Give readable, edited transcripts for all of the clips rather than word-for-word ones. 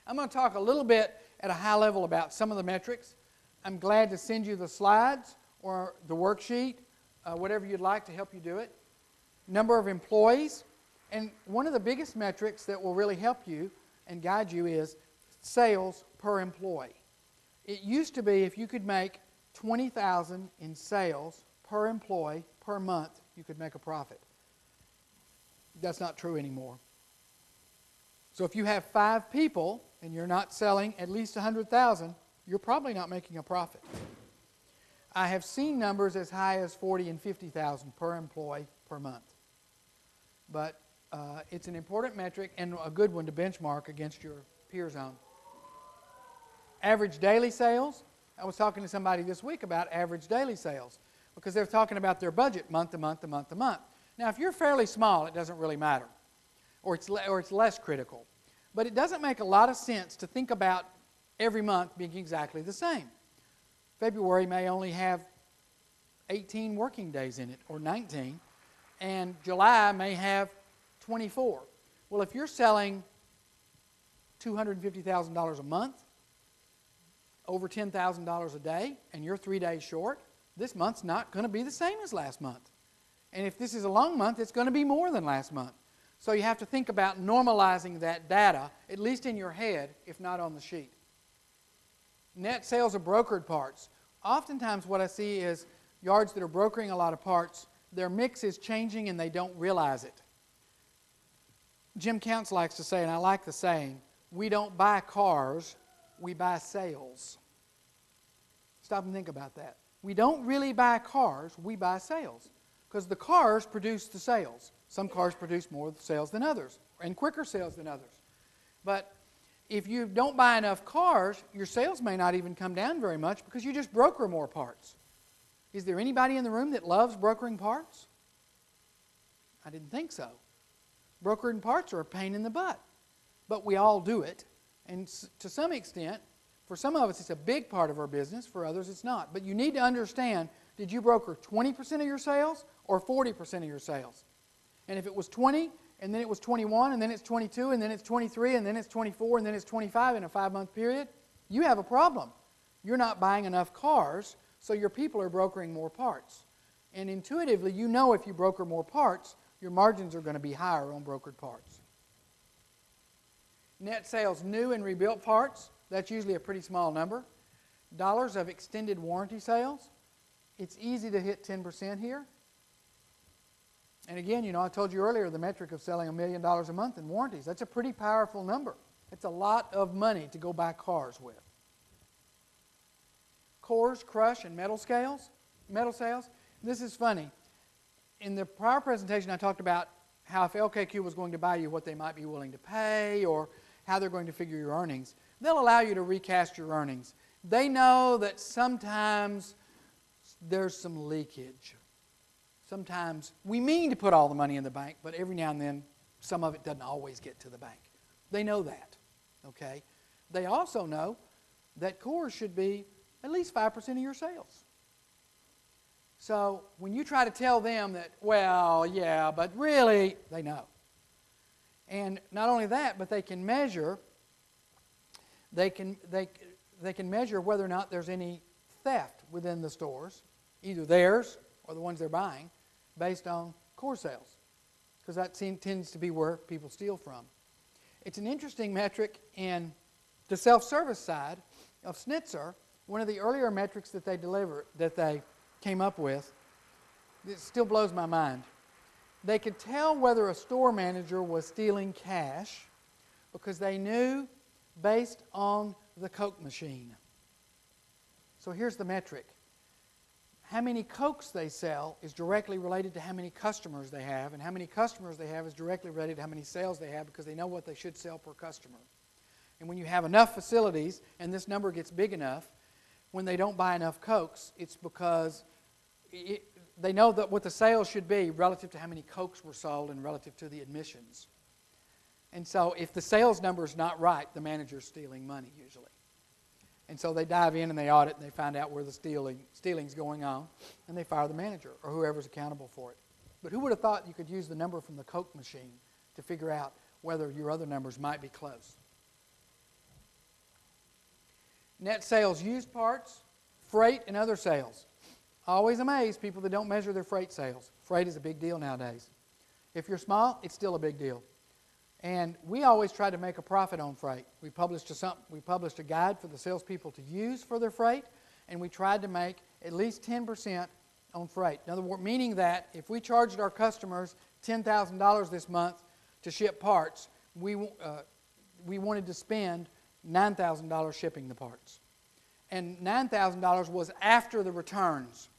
I'm going to talk a little bit at a high level about some of the metrics. I'm glad to send you the slides or the worksheet, whatever you'd like to help you do it. Number of employees. And one of the biggest metrics that will really help you and guide you is sales per employee. It used to be if you could make $20,000 in sales per employee per month, you could make a profit. That's not true anymore. So if you have 5 people and you're not selling at least $100,000, you're probably not making a profit. I have seen numbers as high as $40,000 and $50,000 per employee per month. But it's an important metric and a good one to benchmark against your peers on. Average daily sales. I was talking to somebody this week about average daily sales because they're talking about their budget month to month to month to month. Now, if you're fairly small, it doesn't really matter, or it's less critical. But it doesn't make a lot of sense to think about every month being exactly the same. February may only have 18 working days in it, or 19, and July may have 24. Well, if you're selling $250,000 a month, over $10,000 a day, and you're 3 days short, this month's not going to be the same as last month. And if this is a long month, it's going to be more than last month. So you have to think about normalizing that data, at least in your head, if not on the sheet. Net sales of brokered parts. Oftentimes what I see is yards that are brokering a lot of parts, their mix is changing and they don't realize it. Jim Counts likes to say, and I like the saying, we don't buy cars, we buy sales. Stop and think about that. We don't really buy cars, we buy sales. Because the cars produce the sales. Some cars produce more sales than others, and quicker sales than others. But if you don't buy enough cars, your sales may not even come down very much because you just broker more parts. Is there anybody in the room that loves brokering parts? I didn't think so. Brokering parts are a pain in the butt. But we all do it. And to some extent, for some of us it's a big part of our business, for others it's not. But you need to understand, did you broker 20% of your sales or 40% of your sales? And if it was 20, and then it was 21, and then it's 22, and then it's 23, and then it's 24, and then it's 25 in a 5-month period, you have a problem. You're not buying enough cars, so your people are brokering more parts. And intuitively, you know if you broker more parts, your margins are going to be higher on brokered parts. Net sales, new and rebuilt parts, that's usually a pretty small number. Dollars of extended warranty sales, it's easy to hit 10% here. And again, you know, I told you earlier the metric of selling $1 million a month in warranties. That's a pretty powerful number. It's a lot of money to go buy cars with. Cores, crush, and metal sales. This is funny. In the prior presentation, I talked about how if LKQ was going to buy you, what they might be willing to pay or how they're going to figure your earnings. They'll allow you to recast your earnings. They know that sometimes there's some leakage. Sometimes we mean to put all the money in the bank, but every now and then some of it doesn't always get to the bank. They know that, okay? They also know that cores should be at least 5% of your sales. So when you try to tell them that, well, yeah, but really, they know. And not only that, but they can measure, they can measure whether or not there's any theft within the stores, either theirs or the ones they're buying, based on core sales, because that tends to be where people steal from. It's an interesting metric in the self-service side of Schnitzer. One of the earlier metrics that they came up with, it still blows my mind. They could tell whether a store manager was stealing cash because they knew based on the Coke machine. So here's the metric. How many Cokes they sell is directly related to how many customers they have, and how many customers they have is directly related to how many sales they have because they know what they should sell per customer. And when you have enough facilities and this number gets big enough, when they don't buy enough Cokes, it's because they know that what the sales should be relative to how many Cokes were sold and relative to the admissions. And so if the sales number is not right, the manager's stealing money usually. And so they dive in and they audit and they find out where the stealing's going on, and they fire the manager or whoever's accountable for it. But who would have thought you could use the number from the Coke machine to figure out whether your other numbers might be close? net sales used parts, freight, and other sales. I always amaze people that don't measure their freight sales. Freight is a big deal nowadays. If you're small, it's still a big deal. And we always try to make a profit on freight. We published a guide for the salespeople to use for their freight, and we tried to make at least 10% on freight. In other words, meaning that if we charged our customers $10,000 this month to ship parts, we wanted to spend $9,000 shipping the parts. And $9,000 was after the returns.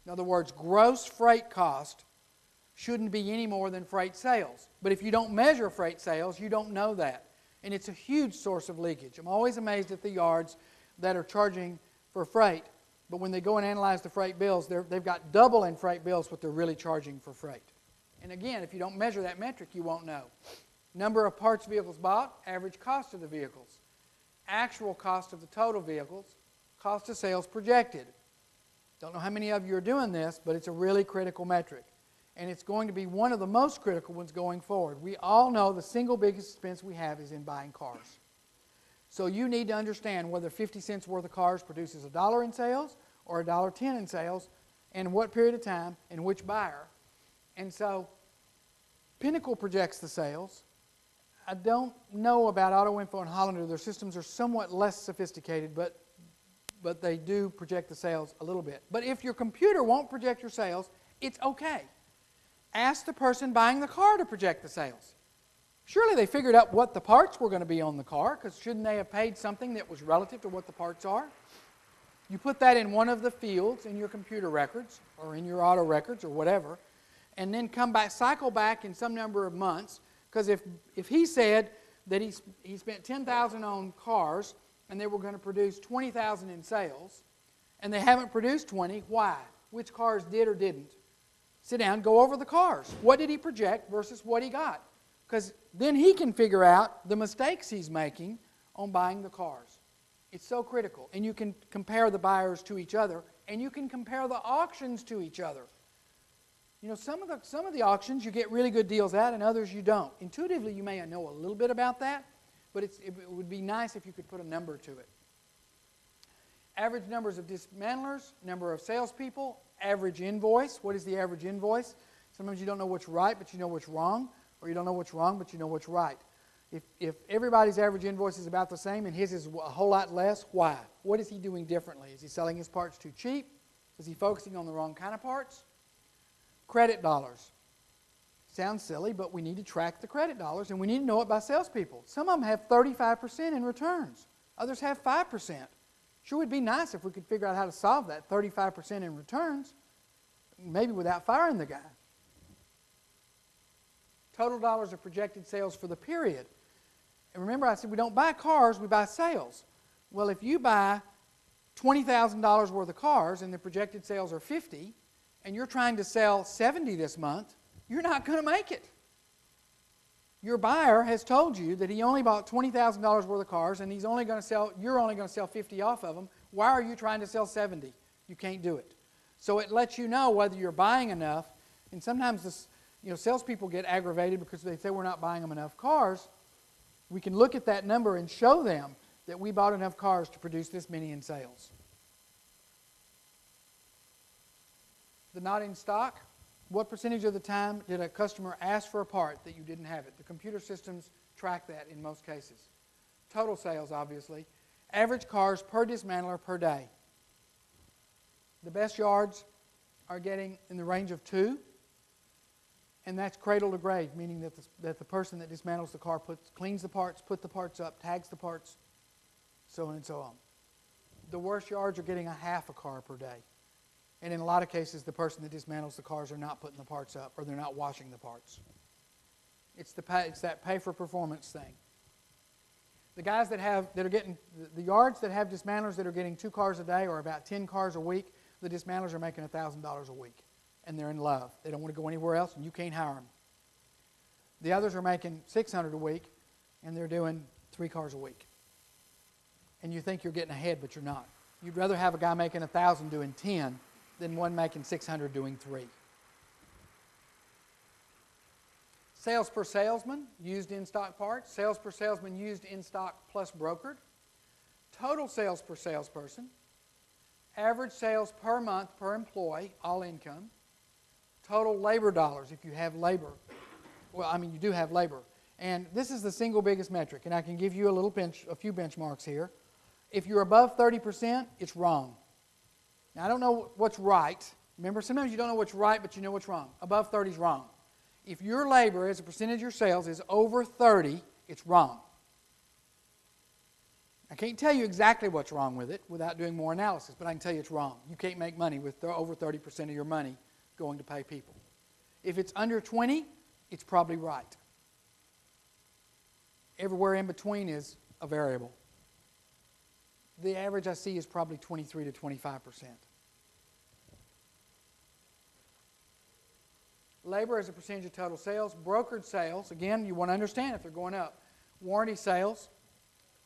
In other words, gross freight cost shouldn't be any more than freight sales. But if you don't measure freight sales, you don't know that. And it's a huge source of leakage. I'm always amazed at the yards that are charging for freight, but when they go and analyze the freight bills, they've got double in freight bills what they're really charging for freight. And again, if you don't measure that metric, you won't know. Number of parts vehicles bought, average cost of the vehicles, actual cost of the total vehicles, cost of sales projected. Don't know how many of you are doing this, but it's a really critical metric. And it's going to be one of the most critical ones going forward. We all know the single biggest expense we have is in buying cars. So you need to understand whether 50 cents worth of cars produces $1 in sales or $1.10 in sales, and what period of time, and which buyer. And so Pinnacle projects the sales. I don't know about AutoInfo and Hollander. Their systems are somewhat less sophisticated, but they do project the sales a little bit. But if your computer won't project your sales, it's okay. Ask the person buying the car to project the sales. Surely they figured out what the parts were going to be on the car, because shouldn't they have paid something that was relative to what the parts are? You put that in one of the fields in your computer records or in your auto records or whatever, and then come back, cycle back in some number of months, because if he said that he spent $10,000 on cars and they were going to produce $20,000 in sales, and they haven't produced 20, why? Which cars did or didn't? Sit down, go over the cars. What did he project versus what he got? Because then he can figure out the mistakes he's making on buying the cars. It's so critical. And you can compare the buyers to each other, and you can compare the auctions to each other. You know, some of the auctions you get really good deals at, and others you don't. Intuitively, you may know a little bit about that, but it would be nice if you could put a number to it. Average numbers of dismantlers, number of salespeople, average invoice. What is the average invoice? Sometimes you don't know what's right, but you know what's wrong, or you don't know what's wrong, but you know what's right. If everybody's average invoice is about the same and his is a whole lot less, why? What is he doing differently? Is he selling his parts too cheap? Is he focusing on the wrong kind of parts? Credit dollars. Sounds silly, but we need to track the credit dollars, and we need to know it by salespeople. Some of them have 35% in returns. Others have 5%. Sure would be nice if we could figure out how to solve that 35% in returns, maybe without firing the guy. Total dollars of projected sales for the period. And remember, I said we don't buy cars, we buy sales. Well, if you buy $20,000 worth of cars and the projected sales are 50, and you're trying to sell 70 this month, you're not going to make it. Your buyer has told you that he only bought $20,000 worth of cars, and you're only going to sell 50 off of them. Why are you trying to sell 70? You can't do it. So it lets you know whether you're buying enough. And sometimes salespeople get aggravated because they say we're not buying them enough cars. We can look at that number and show them that we bought enough cars to produce this many in sales. The not in stock. What percentage of the time did a customer ask for a part that you didn't have it? The computer systems track that in most cases. Total sales, obviously. Average cars per dismantler per day. The best yards are getting in the range of 2, and that's cradle to grave, meaning that the person that dismantles the car cleans the parts, puts the parts up, tags the parts, so on and so on. The worst yards are getting a half a car per day. And in a lot of cases, the person that dismantles the cars are not putting the parts up, or they're not washing the parts. It's that pay for performance thing. The guys the yards that have dismantlers that are getting 2 cars a day or about 10 cars a week, the dismantlers are making $1,000 a week. And they're in love. They don't want to go anywhere else, and you can't hire them. The others are making $600 a week, and they're doing 3 cars a week. And you think you're getting ahead, but you're not. You'd rather have a guy making $1,000 doing 10 than one making $600 doing 3. Sales per salesman, used in-stock parts. Sales per salesman, used in-stock plus brokered. total sales per salesperson, average sales per month per employee, all income, total labor dollars if you have labor. Well, I mean, you do have labor. And this is the single biggest metric, and I can give you a few benchmarks here. If you're above 30%, it's wrong. Now, I don't know what's right. Remember, sometimes you don't know what's right, but you know what's wrong. Above 30 is wrong. If your labor as a percentage of your sales is over 30, it's wrong. I can't tell you exactly what's wrong with it without doing more analysis, but I can tell you it's wrong. You can't make money with over 30% of your money going to pay people. If it's under 20, it's probably right. Everywhere in between is a variable. The average I see is probably 23 to 25%. Labor as a percentage of total sales. Brokered sales, again, you want to understand if they're going up. Warranty sales,